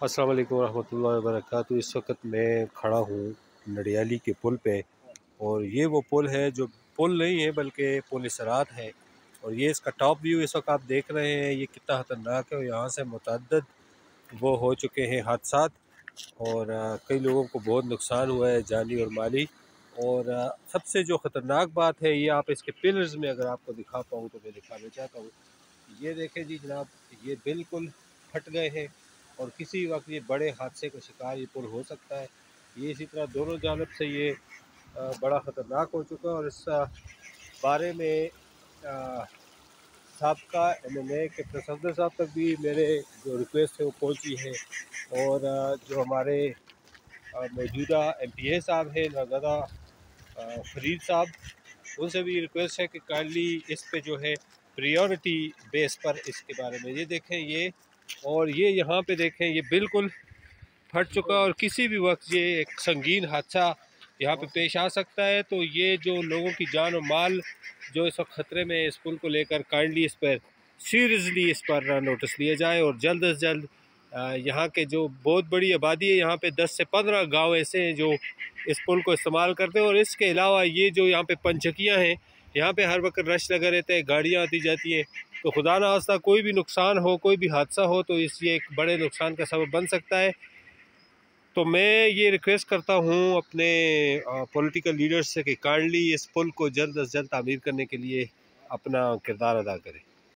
अस्सलाम वालेकुम रहमतुल्लाहि व बरकातुहू। इस वक्त मैं खड़ा हूँ नडियाली के पुल पे, और ये वो पुल है जो पुल नहीं है बल्कि पुल सिरात है। और ये इसका टॉप व्यू इस वक्त आप देख रहे हैं, ये कितना ख़तरनाक है। और यहाँ से मुतअद्दिद वो हो चुके हैं हादसात, और कई लोगों को बहुत नुकसान हुआ है जानी और माली। और सबसे जो ख़तरनाक बात है, ये आप इसके पिलर्स में अगर आपको दिखा पाऊँ तो मैं दिखाना चाहता हूँ। ये देखें जी जनाब, ये बिल्कुल फट गए हैं और किसी वक्त ये बड़े हादसे का शिकार ये पुल हो सकता है। ये इसी तरह दोनों जानब से ये बड़ा ख़तरनाक हो चुका है। और इस बारे में साबका MMA के सदर साहब तक भी मेरे जो रिक्वेस्ट है वो पहुंची है। और जो हमारे मौजूदा MPA साहब हैं नौज़ादा फरीद साहब, उनसे भी रिक्वेस्ट है कि काइंडली इस पे जो है प्रायोरिटी बेस पर इसके बारे में ये देखें। ये और ये यहाँ पे देखें, ये बिल्कुल फट चुका, और किसी भी वक्त ये एक संगीन हादसा यहाँ पे पेश आ सकता है। तो ये जो लोगों की जान और माल जो इस वक्त ख़तरे में, इस पुल को लेकर काइंडली इस पर सीरियसली इस पर नोटिस लिया जाए। और जल्द से जल्द यहाँ के जो बहुत बड़ी आबादी है, यहाँ पे 10 से 15 गांव ऐसे हैं जो इस पुल को इस्तेमाल करते हैं। और इसके अलावा ये जो यहाँ पे पंचकियाँ हैं, यहाँ पे हर वक्त रश लगा रहता है, गाड़ियाँ आती जाती हैं। तो खुदा ना खास्ता कोई भी नुकसान हो, कोई भी हादसा हो, तो इसलिए एक बड़े नुकसान का सबब बन सकता है। तो मैं ये रिक्वेस्ट करता हूँ अपने पॉलिटिकल लीडर्स से कि काइंडली इस पुल को जल्द से जल्द तामीर करने के लिए अपना किरदार अदा करें।